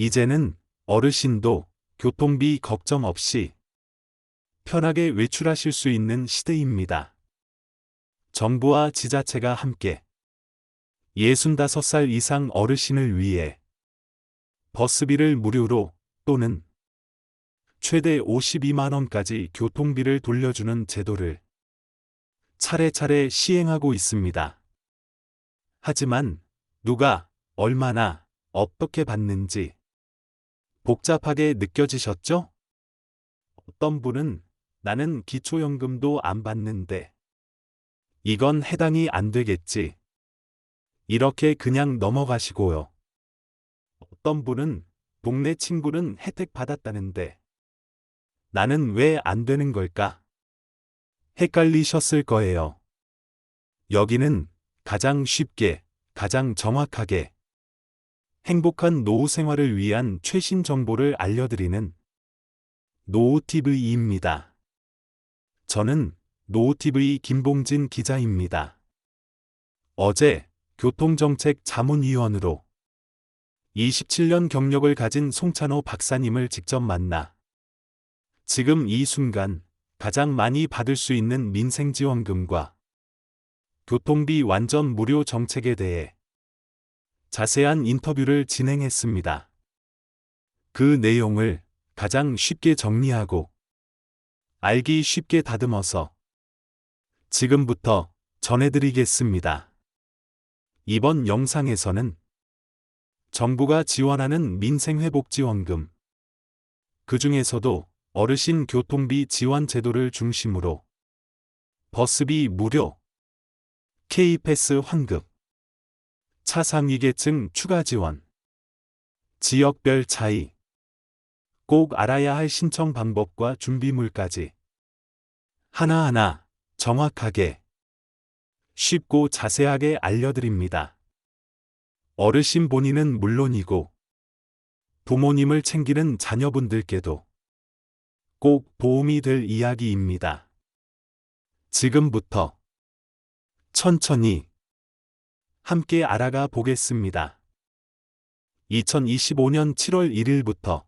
이제는 어르신도 교통비 걱정 없이 편하게 외출하실 수 있는 시대입니다. 정부와 지자체가 함께 65살 이상 어르신을 위해 버스비를 무료로 또는 최대 52만 원까지 교통비를 돌려주는 제도를 차례차례 시행하고 있습니다. 하지만 누가 얼마나 어떻게 받는지 복잡하게 느껴지셨죠? 어떤 분은 나는 기초연금도 안 받는데 이건 해당이 안 되겠지. 이렇게 그냥 넘어가시고요. 어떤 분은 동네 친구는 혜택 받았다는데 나는 왜 안 되는 걸까? 헷갈리셨을 거예요. 여기는 가장 쉽게, 가장 정확하게 행복한 노후 생활을 위한 최신 정보를 알려드리는 노후TV입니다. 저는 노후TV 김봉진 기자입니다. 어제 교통정책 자문위원으로 27년 경력을 가진 송찬호 박사님을 직접 만나 지금 이 순간 가장 많이 받을 수 있는 민생지원금과 교통비 완전 무료 정책에 대해 자세한 인터뷰를 진행했습니다. 그 내용을 가장 쉽게 정리하고 알기 쉽게 다듬어서 지금부터 전해드리겠습니다. 이번 영상에서는 정부가 지원하는 민생회복지원금, 그 중에서도 어르신 교통비 지원 제도를 중심으로 버스비 무료, K패스 환급, 차상위계층 추가 지원, 지역별 차이, 꼭 알아야 할 신청 방법과 준비물까지 하나하나 정확하게 쉽고 자세하게 알려드립니다. 어르신 본인은 물론이고 부모님을 챙기는 자녀분들께도 꼭 도움이 될 이야기입니다. 지금부터 천천히 함께 알아가 보겠습니다. 2025년 7월 1일부터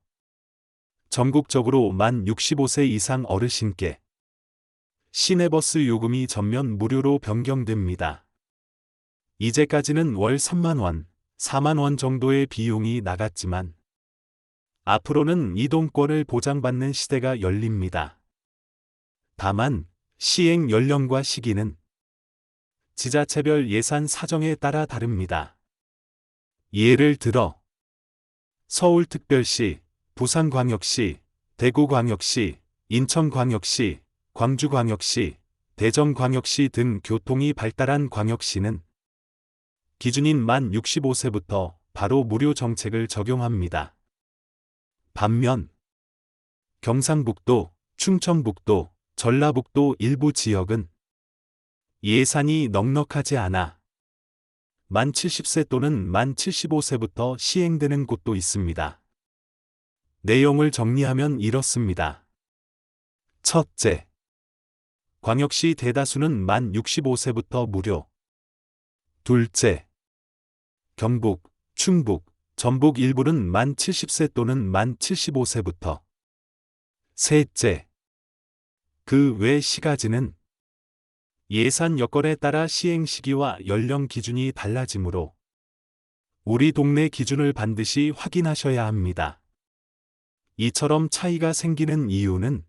전국적으로 만 65세 이상 어르신께 시내버스 요금이 전면 무료로 변경됩니다. 이제까지는 월 3만 원, 4만 원 정도의 비용이 나갔지만 앞으로는 이동권을 보장받는 시대가 열립니다. 다만 시행 연령과 시기는 지자체별 예산 사정에 따라 다릅니다. 예를 들어 서울특별시, 부산광역시, 대구광역시, 인천광역시, 광주광역시, 대전광역시 등 교통이 발달한 광역시는 기준인 만 65세부터 바로 무료 정책을 적용합니다. 반면 경상북도, 충청북도, 전라북도 일부 지역은 예산이 넉넉하지 않아 만 70세 또는 만 75세부터 시행되는 곳도 있습니다. 내용을 정리하면 이렇습니다. 첫째, 광역시 대다수는 만 65세부터 무료. 둘째, 경북, 충북, 전북 일부는 만 70세 또는 만 75세부터. 셋째, 그 외 시가지는 예산 여건에 따라 시행 시기와 연령 기준이 달라지므로 우리 동네 기준을 반드시 확인하셔야 합니다. 이처럼 차이가 생기는 이유는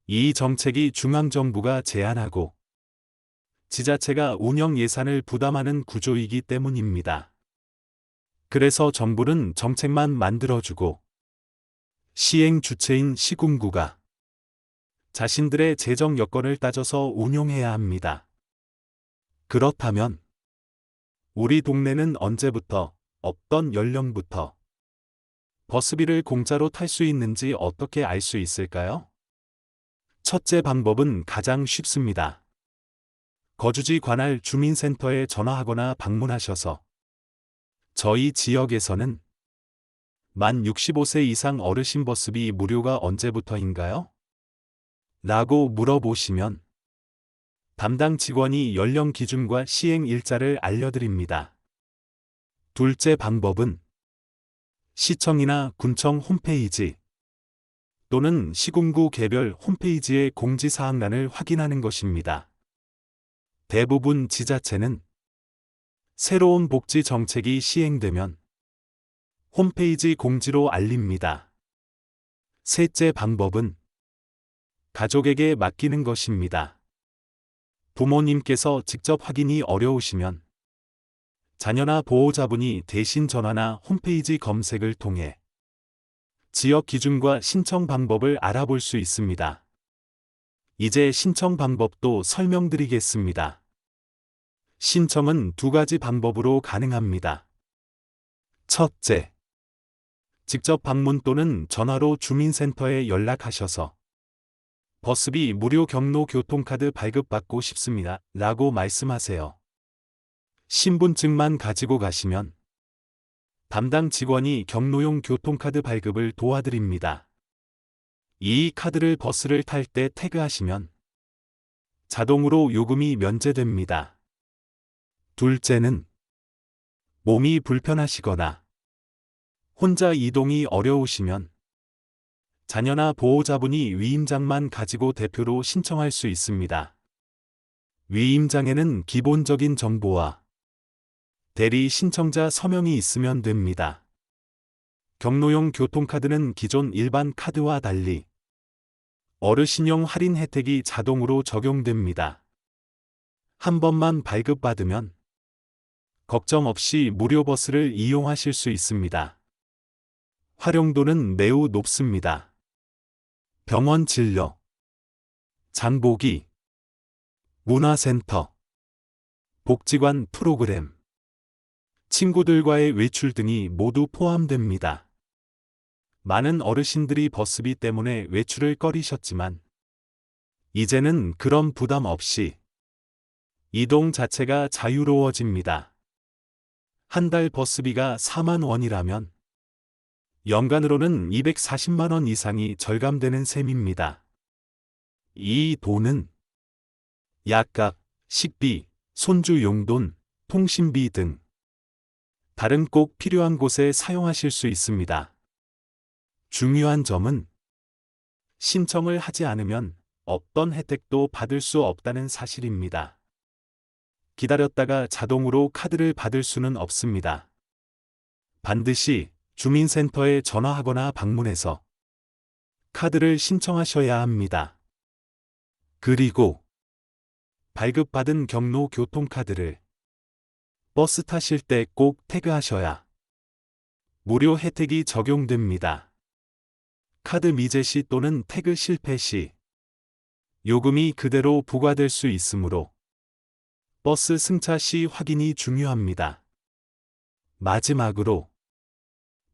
이 정책이 중앙정부가 제안하고 지자체가 운영 예산을 부담하는 구조이기 때문입니다. 그래서 정부는 정책만 만들어주고 시행 주체인 시군구가 자신들의 재정 여건을 따져서 운용해야 합니다. 그렇다면 우리 동네는 언제부터, 어떤 연령부터 버스비를 공짜로 탈 수 있는지 어떻게 알 수 있을까요? 첫째 방법은 가장 쉽습니다. 거주지 관할 주민센터에 전화하거나 방문하셔서 저희 지역에서는 만 65세 이상 어르신 버스비 무료가 언제부터인가요? 라고 물어보시면 담당 직원이 연령 기준과 시행 일자를 알려드립니다. 둘째 방법은 시청이나 군청 홈페이지 또는 시군구 개별 홈페이지의 공지사항란을 확인하는 것입니다. 대부분 지자체는 새로운 복지 정책이 시행되면 홈페이지 공지로 알립니다. 셋째 방법은 가족에게 맡기는 것입니다. 부모님께서 직접 확인이 어려우시면 자녀나 보호자분이 대신 전화나 홈페이지 검색을 통해 지역 기준과 신청 방법을 알아볼 수 있습니다. 이제 신청 방법도 설명드리겠습니다. 신청은 두 가지 방법으로 가능합니다. 첫째, 직접 방문 또는 전화로 주민센터에 연락하셔서 버스비 무료 경로 교통카드 발급받고 싶습니다. 라고 말씀하세요. 신분증만 가지고 가시면 담당 직원이 경로용 교통카드 발급을 도와드립니다. 이 카드를 버스를 탈 때 태그하시면 자동으로 요금이 면제됩니다. 둘째는 몸이 불편하시거나 혼자 이동이 어려우시면 자녀나 보호자분이 위임장만 가지고 대표로 신청할 수 있습니다. 위임장에는 기본적인 정보와 대리 신청자 서명이 있으면 됩니다. 경로용 교통카드는 기존 일반 카드와 달리 어르신용 할인 혜택이 자동으로 적용됩니다. 한 번만 발급받으면 걱정 없이 무료 버스를 이용하실 수 있습니다. 활용도는 매우 높습니다. 병원 진료, 장보기, 문화센터, 복지관 프로그램, 친구들과의 외출 등이 모두 포함됩니다. 많은 어르신들이 버스비 때문에 외출을 꺼리셨지만 이제는 그런 부담 없이 이동 자체가 자유로워집니다. 한 달 버스비가 4만 원이라면 연간으로는 240만 원 이상이 절감되는 셈입니다. 이 돈은 약값, 식비, 손주 용돈, 통신비 등 다른 꼭 필요한 곳에 사용하실 수 있습니다. 중요한 점은 신청을 하지 않으면 어떤 혜택도 받을 수 없다는 사실입니다. 기다렸다가 자동으로 카드를 받을 수는 없습니다. 반드시 주민센터에 전화하거나 방문해서 카드를 신청하셔야 합니다. 그리고 발급받은 경로 교통카드를 버스 타실 때 꼭 태그하셔야 무료 혜택이 적용됩니다. 카드 미제 시 또는 태그 실패 시 요금이 그대로 부과될 수 있으므로 버스 승차 시 확인이 중요합니다. 마지막으로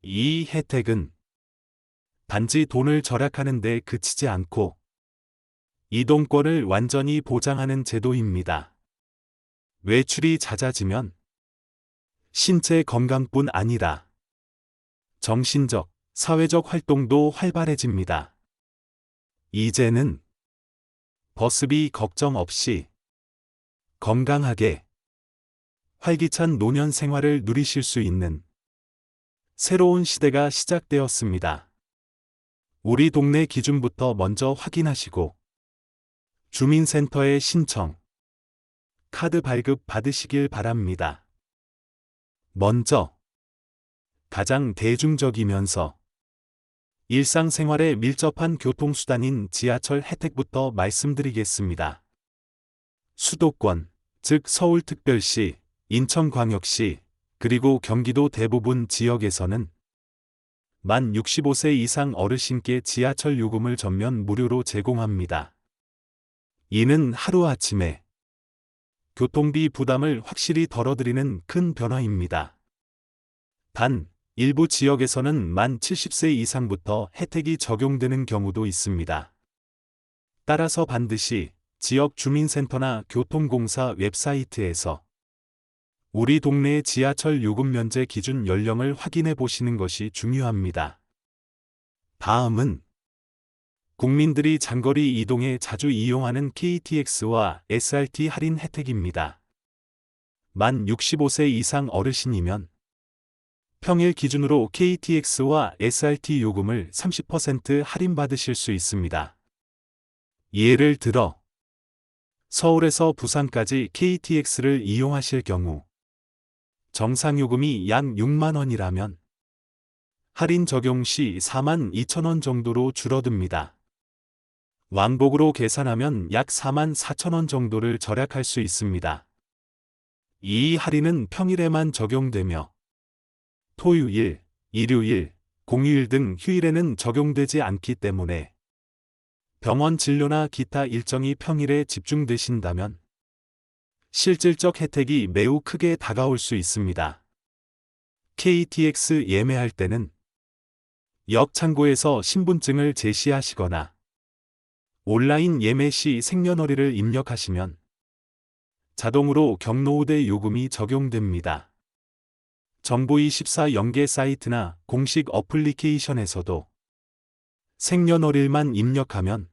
이 혜택은 단지 돈을 절약하는 데 그치지 않고 이동권을 완전히 보장하는 제도입니다. 외출이 잦아지면 신체 건강뿐 아니라 정신적, 사회적 활동도 활발해집니다. 이제는 버스비 걱정 없이 건강하게 활기찬 노년 생활을 누리실 수 있는 새로운 시대가 시작되었습니다. 우리 동네 기준부터 먼저 확인하시고 주민센터에 신청, 카드 발급 받으시길 바랍니다. 먼저 가장 대중적이면서 일상생활에 밀접한 교통수단인 지하철 혜택부터 말씀드리겠습니다. 수도권, 즉 서울특별시, 인천광역시, 그리고 경기도 대부분 지역에서는 만 65세 이상 어르신께 지하철 요금을 전면 무료로 제공합니다. 이는 하루아침에 교통비 부담을 확실히 덜어드리는 큰 변화입니다. 단, 일부 지역에서는 만 70세 이상부터 혜택이 적용되는 경우도 있습니다. 따라서 반드시 지역 주민센터나 교통공사 웹사이트에서 우리 동네의 지하철 요금 면제 기준 연령을 확인해 보시는 것이 중요합니다. 다음은 국민들이 장거리 이동에 자주 이용하는 KTX와 SRT 할인 혜택입니다. 만 65세 이상 어르신이면 평일 기준으로 KTX와 SRT 요금을 30% 할인받으실 수 있습니다. 예를 들어 서울에서 부산까지 KTX를 이용하실 경우 정상 요금이 약 6만 원이라면 할인 적용 시 4만 2천 원 정도로 줄어듭니다. 왕복으로 계산하면 약 4만 4천 원 정도를 절약할 수 있습니다. 이 할인은 평일에만 적용되며 토요일, 일요일, 공휴일 등 휴일에는 적용되지 않기 때문에 병원 진료나 기타 일정이 평일에 집중되신다면 실질적 혜택이 매우 크게 다가올 수 있습니다. KTX 예매할 때는 역 창구에서 신분증을 제시하시거나 온라인 예매 시 생년월일을 입력하시면 자동으로 경로우대 요금이 적용됩니다. 정보24 연계 사이트나 공식 어플리케이션에서도 생년월일만 입력하면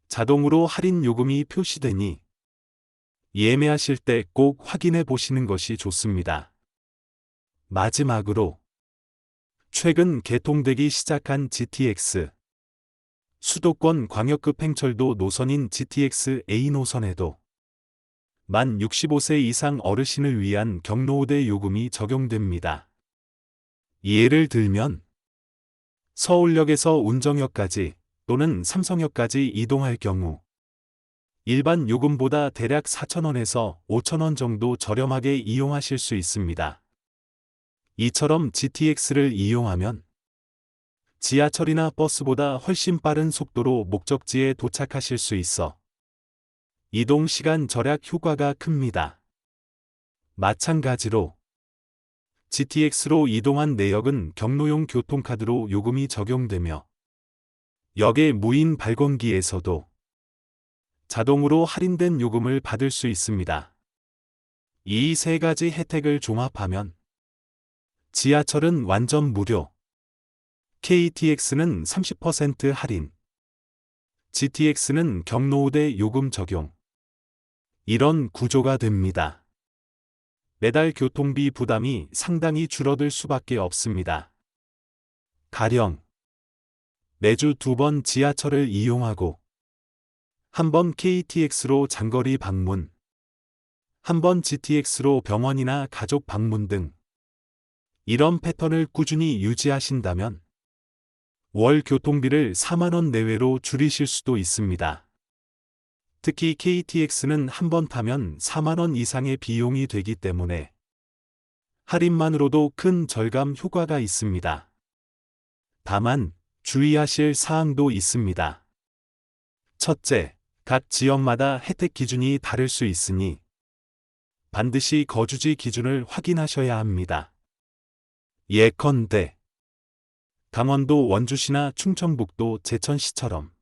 자동으로 할인 요금이 표시되니 예매하실 때 꼭 확인해 보시는 것이 좋습니다. 마지막으로 최근 개통되기 시작한 GTX 수도권 광역급 행철도 노선인 GTX A 노선에도 만 65세 이상 어르신을 위한 경로우대 요금이 적용됩니다. 예를 들면 서울역에서 운정역까지 또는 삼성역까지 이동할 경우 일반 요금보다 대략 4,000원에서 5,000원 정도 저렴하게 이용하실 수 있습니다. 이처럼 GTX를 이용하면 지하철이나 버스보다 훨씬 빠른 속도로 목적지에 도착하실 수 있어 이동 시간 절약 효과가 큽니다. 마찬가지로 GTX로 이동한 내역은 경로용 교통카드로 요금이 적용되며 역의 무인 발권기에서도 자동으로 할인된 요금을 받을 수 있습니다. 이 세 가지 혜택을 종합하면 지하철은 완전 무료, KTX는 30% 할인, GTX는 경로우대 요금 적용. 이런 구조가 됩니다. 매달 교통비 부담이 상당히 줄어들 수밖에 없습니다. 가령 매주 2번 지하철을 이용하고 한 번 KTX로 장거리 방문, 한 번 GTX로 병원이나 가족 방문 등 이런 패턴을 꾸준히 유지하신다면 월 교통비를 4만 원 내외로 줄이실 수도 있습니다. 특히 KTX는 한 번 타면 4만 원 이상의 비용이 되기 때문에 할인만으로도 큰 절감 효과가 있습니다. 다만 주의하실 사항도 있습니다. 첫째, 각 지역마다 혜택 기준이 다를 수 있으니 반드시 거주지 기준을 확인하셔야 합니다. 예컨대 강원도 원주시나 충청북도 제천시처럼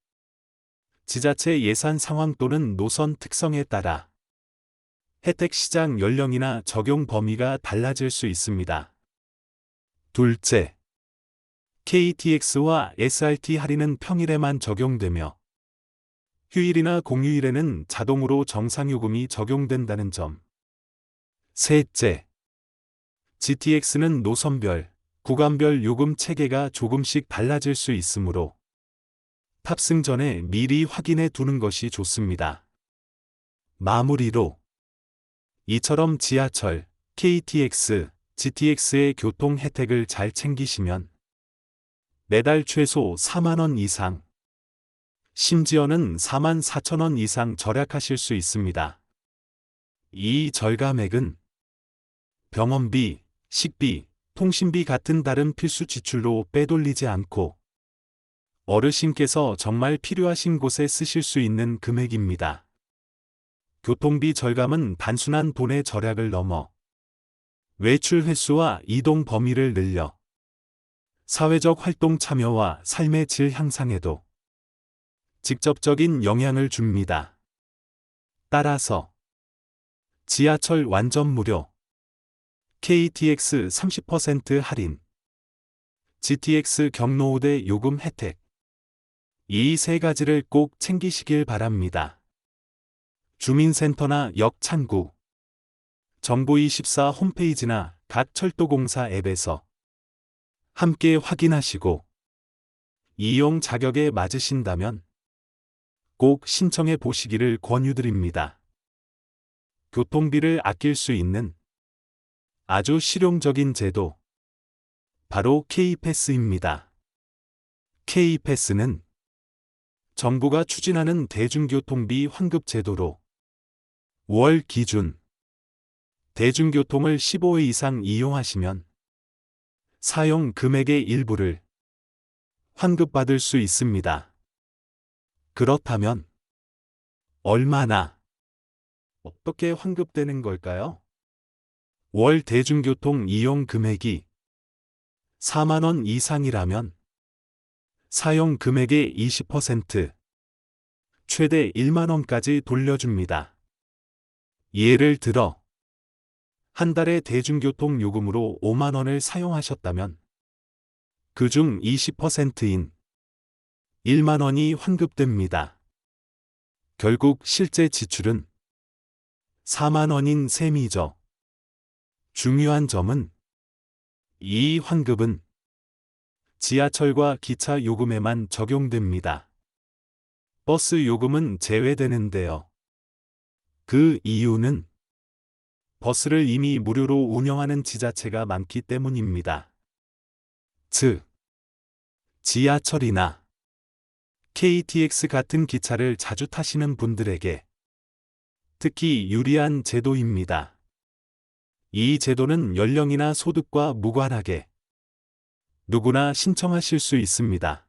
지자체 예산 상황 또는 노선 특성에 따라 혜택 시장 연령이나 적용 범위가 달라질 수 있습니다. 둘째, KTX와 SRT 할인은 평일에만 적용되며 휴일이나 공휴일에는 자동으로 정상요금이 적용된다는 점. 셋째, GTX는 노선별, 구간별 요금 체계가 조금씩 달라질 수 있으므로 탑승 전에 미리 확인해 두는 것이 좋습니다. 마무리로 이처럼 지하철, KTX, GTX의 교통 혜택을 잘 챙기시면 매달 최소 4만 원 이상, 심지어는 4만 4천 원 이상 절약하실 수 있습니다. 이 절감액은 병원비, 식비, 통신비 같은 다른 필수 지출로 빼돌리지 않고 어르신께서 정말 필요하신 곳에 쓰실 수 있는 금액입니다. 교통비 절감은 단순한 돈의 절약을 넘어 외출 횟수와 이동 범위를 늘려 사회적 활동 참여와 삶의 질 향상에도 직접적인 영향을 줍니다. 따라서 지하철 완전 무료, KTX 30% 할인, GTX 경로우대 요금 혜택, 이 세 가지를 꼭 챙기시길 바랍니다. 주민센터나 역 창구, 정보24 홈페이지나 각 철도공사 앱에서 함께 확인하시고 이용 자격에 맞으신다면 꼭 신청해 보시기를 권유드립니다. 교통비를 아낄 수 있는 아주 실용적인 제도, 바로 K패스입니다. K패스는 정부가 추진하는 대중교통비 환급 제도로 월 기준 대중교통을 15회 이상 이용하시면 사용 금액의 일부를 환급받을 수 있습니다. 그렇다면 얼마나 어떻게 환급되는 걸까요? 월 대중교통 이용 금액이 4만 원 이상이라면 사용 금액의 20%, 최대 1만 원까지 돌려줍니다. 예를 들어 한 달에 대중교통 요금으로 5만 원을 사용하셨다면 그중 20%인 1만 원이 환급됩니다. 결국 실제 지출은 4만 원인 셈이죠. 중요한 점은 이 환급은 지하철과 기차 요금에만 적용됩니다. 버스 요금은 제외되는데요. 그 이유는 버스를 이미 무료로 운영하는 지자체가 많기 때문입니다. 즉, 지하철이나 KTX 같은 기차를 자주 타시는 분들에게 특히 유리한 제도입니다. 이 제도는 연령이나 소득과 무관하게 누구나 신청하실 수 있습니다.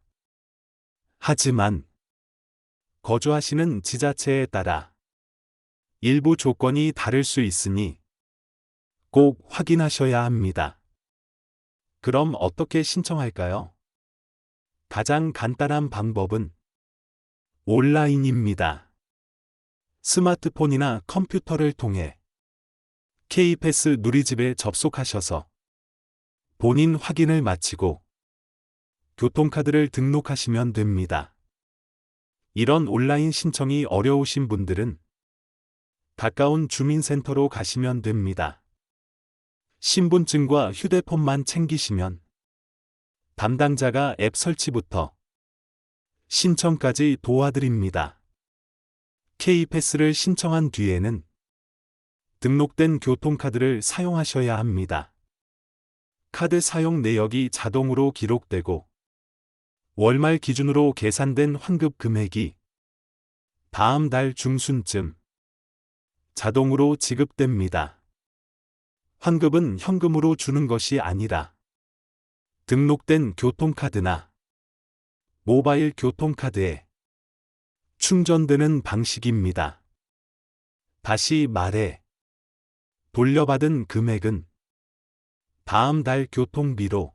하지만 거주하시는 지자체에 따라 일부 조건이 다를 수 있으니 꼭 확인하셔야 합니다. 그럼 어떻게 신청할까요? 가장 간단한 방법은 온라인입니다. 스마트폰이나 컴퓨터를 통해 K패스 누리집에 접속하셔서 본인 확인을 마치고 교통카드를 등록하시면 됩니다. 이런 온라인 신청이 어려우신 분들은 가까운 주민센터로 가시면 됩니다. 신분증과 휴대폰만 챙기시면 담당자가 앱 설치부터 신청까지 도와드립니다. K패스를 신청한 뒤에는 등록된 교통카드를 사용하셔야 합니다. 카드 사용 내역이 자동으로 기록되고 월말 기준으로 계산된 환급 금액이 다음 달 중순쯤 자동으로 지급됩니다. 환급은 현금으로 주는 것이 아니라 등록된 교통카드나 모바일 교통카드에 충전되는 방식입니다. 다시 말해, 돌려받은 금액은 다음 달 교통비로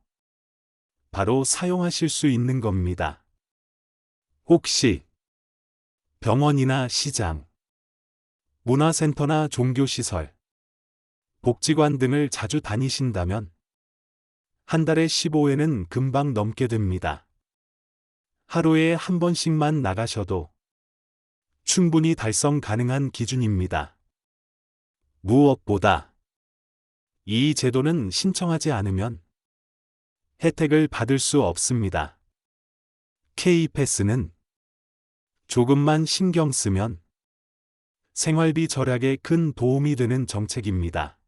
바로 사용하실 수 있는 겁니다. 혹시 병원이나 시장, 문화센터나 종교시설, 복지관 등을 자주 다니신다면 한 달에 15회는 금방 넘게 됩니다. 하루에 한 번씩만 나가셔도 충분히 달성 가능한 기준입니다. 무엇보다 이 제도는 신청하지 않으면 혜택을 받을 수 없습니다. K패스는 조금만 신경 쓰면 생활비 절약에 큰 도움이 되는 정책입니다.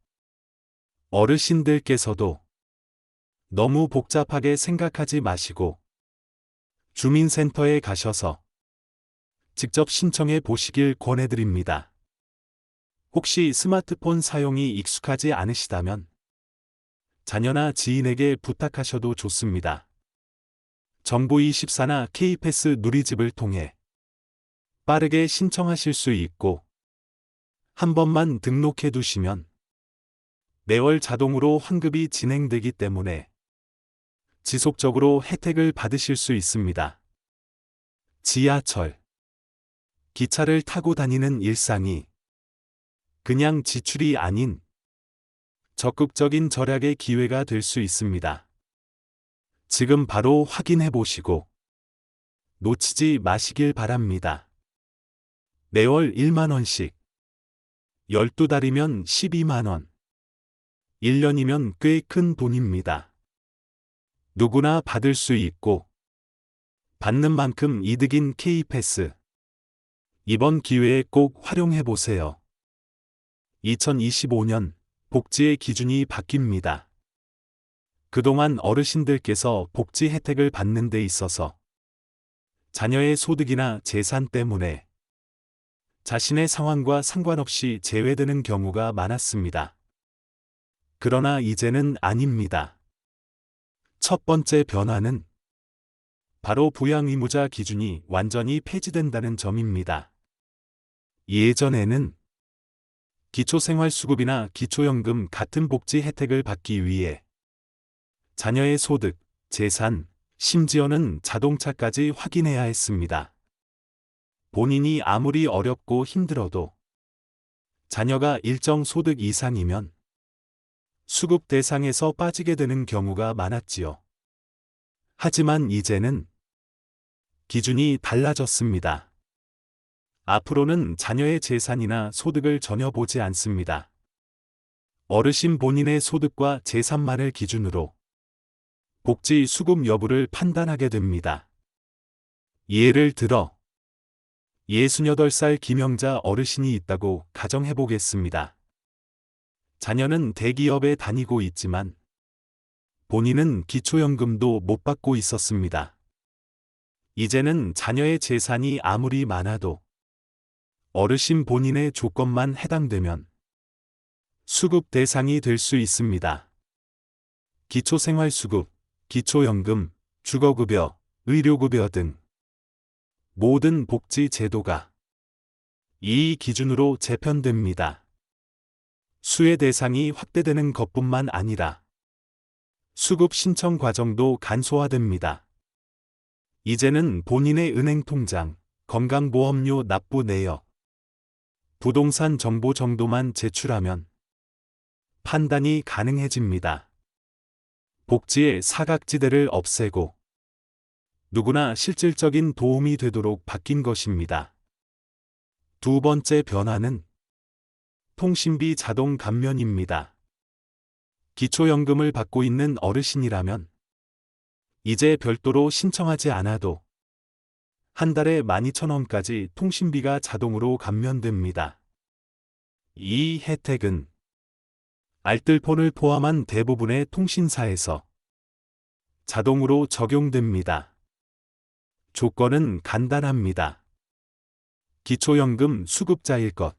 어르신들께서도 너무 복잡하게 생각하지 마시고 주민센터에 가셔서 직접 신청해 보시길 권해드립니다. 혹시 스마트폰 사용이 익숙하지 않으시다면 자녀나 지인에게 부탁하셔도 좋습니다. 정부24나 K패스 누리집을 통해 빠르게 신청하실 수 있고 한 번만 등록해 두시면 매월 자동으로 환급이 진행되기 때문에 지속적으로 혜택을 받으실 수 있습니다. 지하철, 기차를 타고 다니는 일상이 그냥 지출이 아닌 적극적인 절약의 기회가 될 수 있습니다. 지금 바로 확인해 보시고 놓치지 마시길 바랍니다. 매월 1만 원씩 12달이면 12만 원. 1년이면 꽤 큰 돈입니다. 누구나 받을 수 있고 받는 만큼 이득인 K패스. 이번 기회에 꼭 활용해 보세요. 2025년 복지의 기준이 바뀝니다. 그동안 어르신들께서 복지 혜택을 받는 데 있어서 자녀의 소득이나 재산 때문에 자신의 상황과 상관없이 제외되는 경우가 많았습니다. 그러나 이제는 아닙니다. 첫 번째 변화는 바로 부양의무자 기준이 완전히 폐지된다는 점입니다. 예전에는 기초생활수급이나 기초연금 같은 복지 혜택을 받기 위해 자녀의 소득, 재산, 심지어는 자동차까지 확인해야 했습니다. 본인이 아무리 어렵고 힘들어도 자녀가 일정 소득 이상이면 수급 대상에서 빠지게 되는 경우가 많았지요. 하지만 이제는 기준이 달라졌습니다. 앞으로는 자녀의 재산이나 소득을 전혀 보지 않습니다. 어르신 본인의 소득과 재산만을 기준으로 복지 수급 여부를 판단하게 됩니다. 예를 들어 68살 김영자 어르신이 있다고 가정해 보겠습니다. 자녀는 대기업에 다니고 있지만 본인은 기초연금도 못 받고 있었습니다. 이제는 자녀의 재산이 아무리 많아도 어르신 본인의 조건만 해당되면 수급 대상이 될 수 있습니다. 기초생활수급, 기초연금, 주거급여, 의료급여 등 모든 복지 제도가 이 기준으로 재편됩니다. 수혜 대상이 확대되는 것뿐만 아니라 수급 신청 과정도 간소화됩니다. 이제는 본인의 은행 통장, 건강보험료 납부 내역, 부동산 정보 정도만 제출하면 판단이 가능해집니다. 복지의 사각지대를 없애고 누구나 실질적인 도움이 되도록 바뀐 것입니다. 두 번째 변화는 통신비 자동 감면입니다. 기초연금을 받고 있는 어르신이라면 이제 별도로 신청하지 않아도 한 달에 12,000원까지 통신비가 자동으로 감면됩니다. 이 혜택은 알뜰폰을 포함한 대부분의 통신사에서 자동으로 적용됩니다. 조건은 간단합니다. 기초연금 수급자일 것,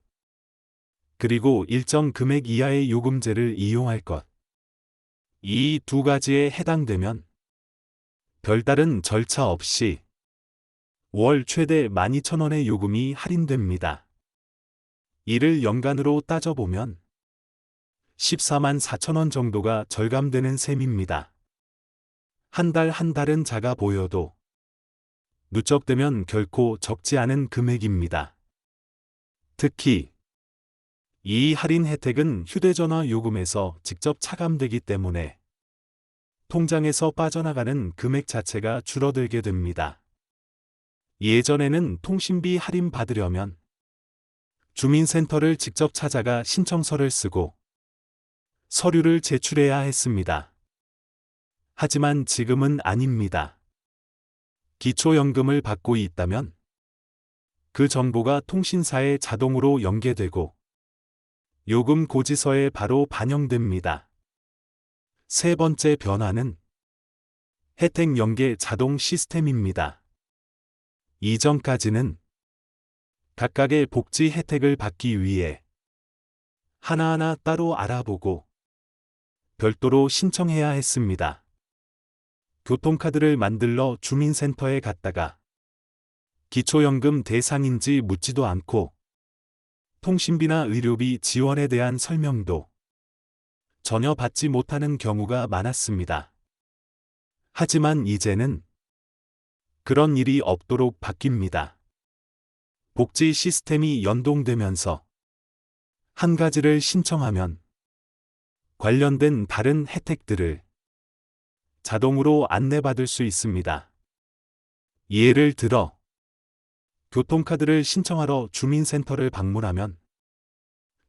그리고 일정 금액 이하의 요금제를 이용할 것. 이 두 가지에 해당되면 별다른 절차 없이 월 최대 12,000원의 요금이 할인됩니다. 이를 연간으로 따져보면 14만 4천원 정도가 절감되는 셈입니다. 한 달 한 달은 작아 보여도 누적되면 결코 적지 않은 금액입니다. 특히 이 할인 혜택은 휴대전화 요금에서 직접 차감되기 때문에 통장에서 빠져나가는 금액 자체가 줄어들게 됩니다. 예전에는 통신비 할인 받으려면 주민센터를 직접 찾아가 신청서를 쓰고 서류를 제출해야 했습니다. 하지만 지금은 아닙니다. 기초연금을 받고 있다면 그 정보가 통신사에 자동으로 연계되고 요금 고지서에 바로 반영됩니다. 세 번째 변화는 혜택 연계 자동 시스템입니다. 이전까지는 각각의 복지 혜택을 받기 위해 하나하나 따로 알아보고 별도로 신청해야 했습니다. 교통카드를 만들러 주민센터에 갔다가 기초연금 대상인지 묻지도 않고 통신비나 의료비 지원에 대한 설명도 전혀 받지 못하는 경우가 많았습니다. 하지만 이제는 그런 일이 없도록 바뀝니다. 복지 시스템이 연동되면서 한 가지를 신청하면 관련된 다른 혜택들을 자동으로 안내받을 수 있습니다. 예를 들어 교통카드를 신청하러 주민센터를 방문하면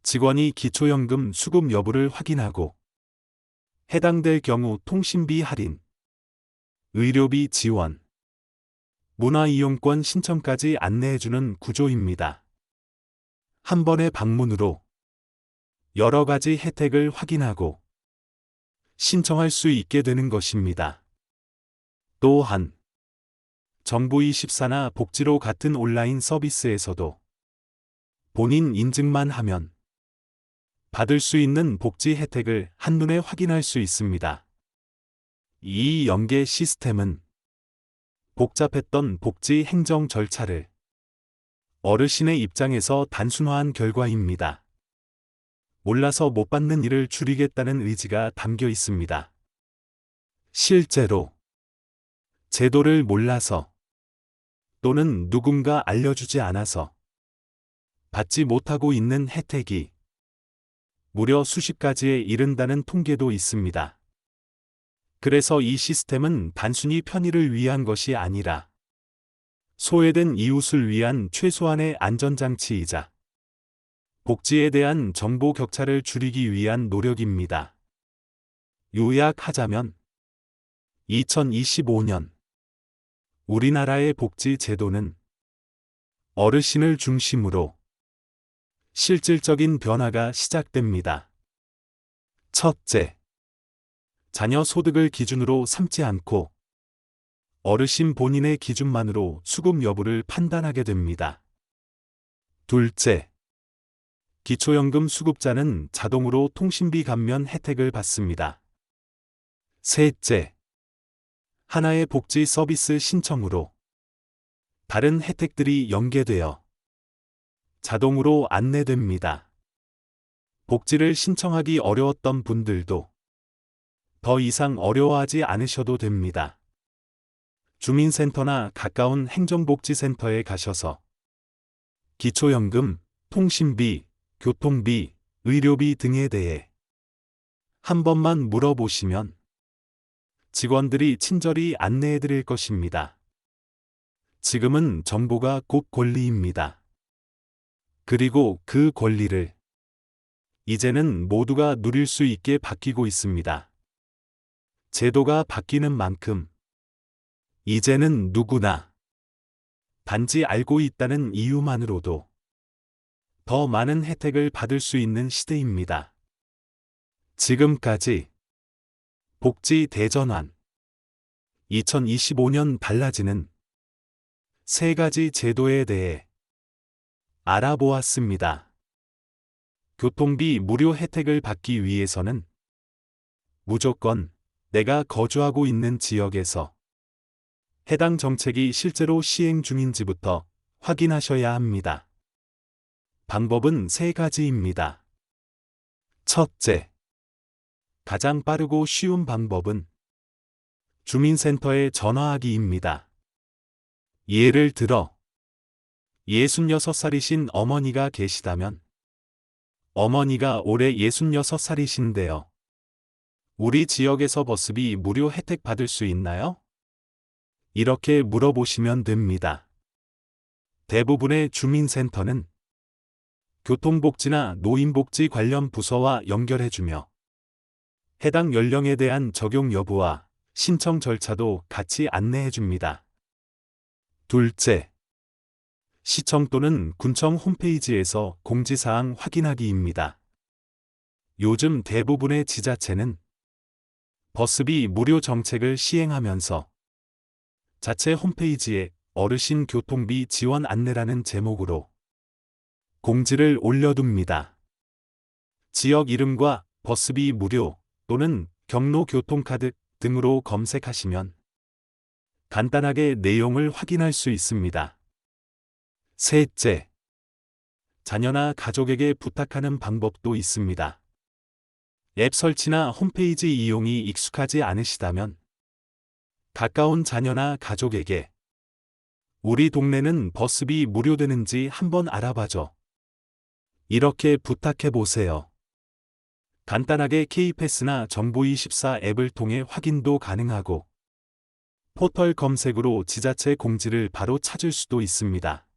직원이 기초연금 수급 여부를 확인하고 해당될 경우 통신비 할인, 의료비 지원, 문화이용권 신청까지 안내해주는 구조입니다. 한 번의 방문으로 여러 가지 혜택을 확인하고 신청할 수 있게 되는 것입니다. 또한 정부24나 복지로 같은 온라인 서비스에서도 본인 인증만 하면 받을 수 있는 복지 혜택을 한눈에 확인할 수 있습니다. 이 연계 시스템은 복잡했던 복지 행정 절차를 어르신의 입장에서 단순화한 결과입니다. 몰라서 못 받는 일을 줄이겠다는 의지가 담겨 있습니다. 실제로 제도를 몰라서 또는 누군가 알려주지 않아서 받지 못하고 있는 혜택이 무려 수십 가지에 이른다는 통계도 있습니다. 그래서 이 시스템은 단순히 편의를 위한 것이 아니라 소외된 이웃을 위한 최소한의 안전장치이자 복지에 대한 정보 격차를 줄이기 위한 노력입니다. 요약하자면 2025년 우리나라의 복지 제도는 어르신을 중심으로 실질적인 변화가 시작됩니다. 첫째, 자녀 소득을 기준으로 삼지 않고 어르신 본인의 기준만으로 수급 여부를 판단하게 됩니다. 둘째, 기초연금 수급자는 자동으로 통신비 감면 혜택을 받습니다. 셋째, 하나의 복지 서비스 신청으로 다른 혜택들이 연계되어 자동으로 안내됩니다. 복지를 신청하기 어려웠던 분들도 더 이상 어려워하지 않으셔도 됩니다. 주민센터나 가까운 행정복지센터에 가셔서 기초연금, 통신비, 교통비, 의료비 등에 대해 한 번만 물어보시면 직원들이 친절히 안내해 드릴 것입니다. 지금은 정보가 곧 권리입니다. 그리고 그 권리를 이제는 모두가 누릴 수 있게 바뀌고 있습니다. 제도가 바뀌는 만큼 이제는 누구나 단지 알고 있다는 이유만으로도 더 많은 혜택을 받을 수 있는 시대입니다. 지금까지 복지 대전환 2025년 달라지는 세 가지 제도에 대해 알아보았습니다. 교통비 무료 혜택을 받기 위해서는 무조건 내가 거주하고 있는 지역에서 해당 정책이 실제로 시행 중인지부터 확인하셔야 합니다. 방법은 세 가지입니다. 첫째, 가장 빠르고 쉬운 방법은 주민센터에 전화하기입니다. 예를 들어 66살이신 어머니가 계시다면 어머니가 올해 66살이신데요. 우리 지역에서 버스비 무료 혜택 받을 수 있나요? 이렇게 물어보시면 됩니다. 대부분의 주민센터는 교통복지나 노인복지 관련 부서와 연결해주며 해당 연령에 대한 적용 여부와 신청 절차도 같이 안내해줍니다. 둘째, 시청 또는 군청 홈페이지에서 공지사항 확인하기입니다. 요즘 대부분의 지자체는 버스비 무료 정책을 시행하면서 자체 홈페이지에 어르신 교통비 지원 안내라는 제목으로 공지를 올려둡니다. 지역 이름과 버스비 무료 또는 경로 교통카드 등으로 검색하시면 간단하게 내용을 확인할 수 있습니다. 셋째, 자녀나 가족에게 부탁하는 방법도 있습니다. 앱 설치나 홈페이지 이용이 익숙하지 않으시다면 가까운 자녀나 가족에게 우리 동네는 버스비 무료되는지 한번 알아봐줘. 이렇게 부탁해 보세요. 간단하게 K패스나 정부24 앱을 통해 확인도 가능하고 포털 검색으로 지자체 공지를 바로 찾을 수도 있습니다.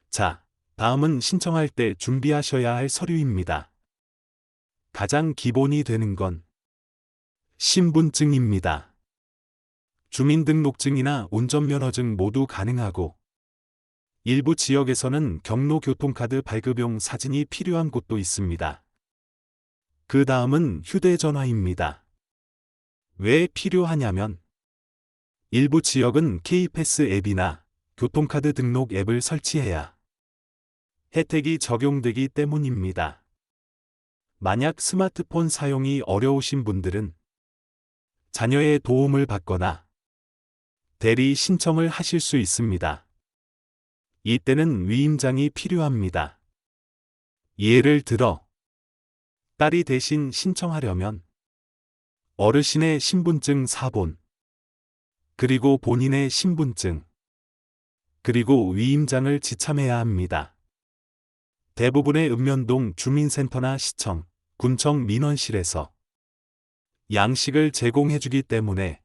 자, 다음은 신청할 때 준비하셔야 할 서류입니다. 가장 기본이 되는 건 신분증입니다. 주민등록증이나 운전면허증 모두 가능하고 일부 지역에서는 경로교통카드 발급용 사진이 필요한 곳도 있습니다. 그 다음은 휴대전화입니다. 왜 필요하냐면 일부 지역은 K패스 앱이나 교통카드 등록 앱을 설치해야 혜택이 적용되기 때문입니다. 만약 스마트폰 사용이 어려우신 분들은 자녀의 도움을 받거나 대리 신청을 하실 수 있습니다. 이때는 위임장이 필요합니다. 예를 들어 딸이 대신 신청하려면 어르신의 신분증 사본, 그리고 본인의 신분증, 그리고 위임장을 지참해야 합니다. 대부분의 읍면동 주민센터나 시청, 군청 민원실에서 양식을 제공해주기 때문에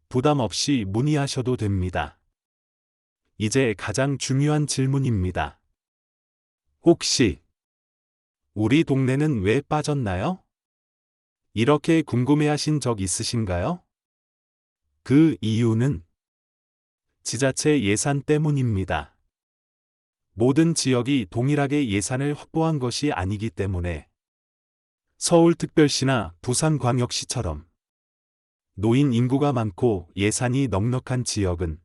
부담 없이 문의하셔도 됩니다. 이제 가장 중요한 질문입니다. 혹시 우리 동네는 왜 빠졌나요? 이렇게 궁금해하신 적 있으신가요? 그 이유는 지자체 예산 때문입니다. 모든 지역이 동일하게 예산을 확보한 것이 아니기 때문에 서울특별시나 부산광역시처럼 노인 인구가 많고 예산이 넉넉한 지역은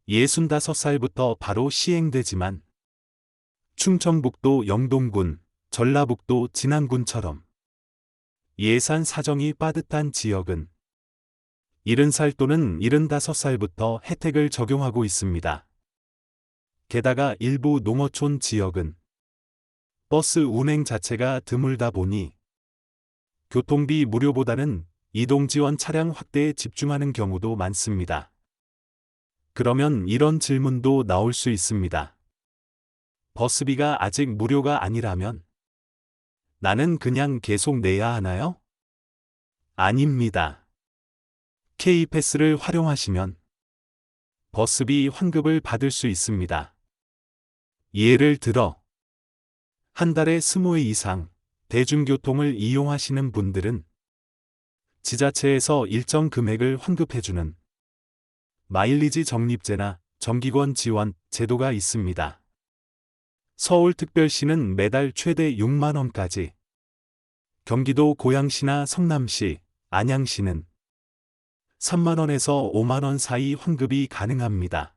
65살부터 바로 시행되지만 충청북도 영동군, 전라북도 진안군처럼 예산 사정이 빠듯한 지역은 70살 또는 75살부터 혜택을 적용하고 있습니다. 게다가 일부 농어촌 지역은 버스 운행 자체가 드물다 보니 교통비 무료보다는 이동지원 차량 확대에 집중하는 경우도 많습니다. 그러면 이런 질문도 나올 수 있습니다. 버스비가 아직 무료가 아니라면 나는 그냥 계속 내야 하나요? 아닙니다. K패스를 활용하시면 버스비 환급을 받을 수 있습니다. 예를 들어 한 달에 20회 이상 대중교통을 이용하시는 분들은 지자체에서 일정 금액을 환급해주는 마일리지 적립제나 정기권 지원 제도가 있습니다. 서울특별시는 매달 최대 6만 원까지, 경기도 고양시나 성남시, 안양시는 3만 원에서 5만 원 사이 환급이 가능합니다.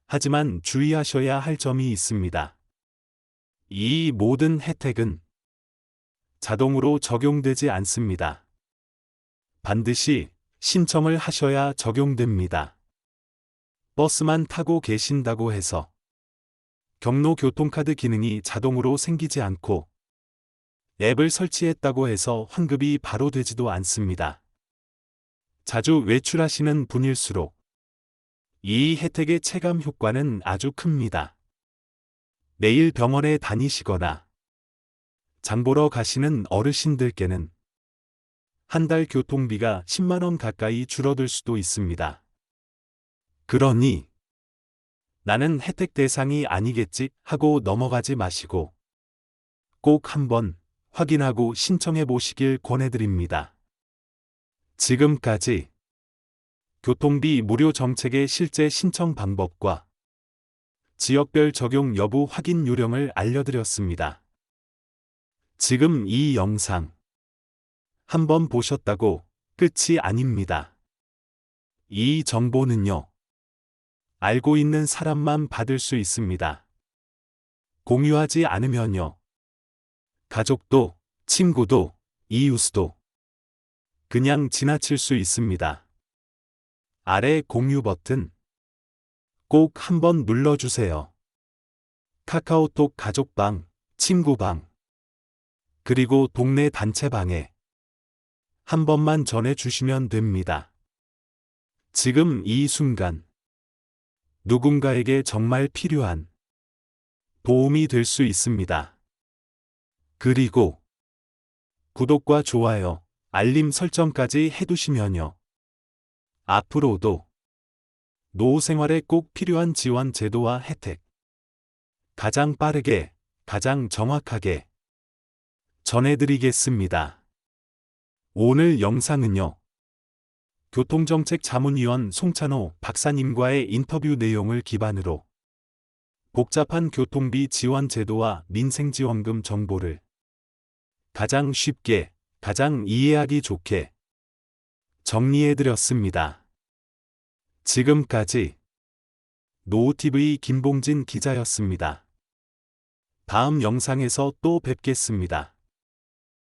하지만 주의하셔야 할 점이 있습니다. 이 모든 혜택은 자동으로 적용되지 않습니다. 반드시 신청을 하셔야 적용됩니다. 버스만 타고 계신다고 해서 경로교통카드 기능이 자동으로 생기지 않고 앱을 설치했다고 해서 환급이 바로 되지도 않습니다. 자주 외출하시는 분일수록 이 혜택의 체감 효과는 아주 큽니다. 매일 병원에 다니시거나 장보러 가시는 어르신들께는 한 달 교통비가 10만 원 가까이 줄어들 수도 있습니다. 그러니 나는 혜택 대상이 아니겠지 하고 넘어가지 마시고 꼭 한번 확인하고 신청해 보시길 권해드립니다. 지금까지 교통비 무료 정책의 실제 신청 방법과 지역별 적용 여부 확인 요령을 알려드렸습니다. 지금 이 영상 한번 보셨다고 끝이 아닙니다. 이 정보는요, 알고 있는 사람만 받을 수 있습니다. 공유하지 않으면요, 가족도, 친구도, 이웃도 그냥 지나칠 수 있습니다. 아래 공유 버튼 꼭 한번 눌러주세요. 카카오톡 가족방, 친구방, 그리고 동네 단체방에 한 번만 전해주시면 됩니다. 지금 이 순간 누군가에게 정말 필요한 도움이 될 수 있습니다. 그리고 구독과 좋아요, 알림 설정까지 해두시면요, 앞으로도 노후생활에 꼭 필요한 지원 제도와 혜택 가장 빠르게, 가장 정확하게 전해드리겠습니다. 오늘 영상은요. 교통정책 자문위원 송찬호 박사님과의 인터뷰 내용을 기반으로 복잡한 교통비 지원 제도와 민생지원금 정보를 가장 쉽게, 가장 이해하기 좋게 정리해드렸습니다. 지금까지 노후TV 김봉진 기자였습니다. 다음 영상에서 또 뵙겠습니다.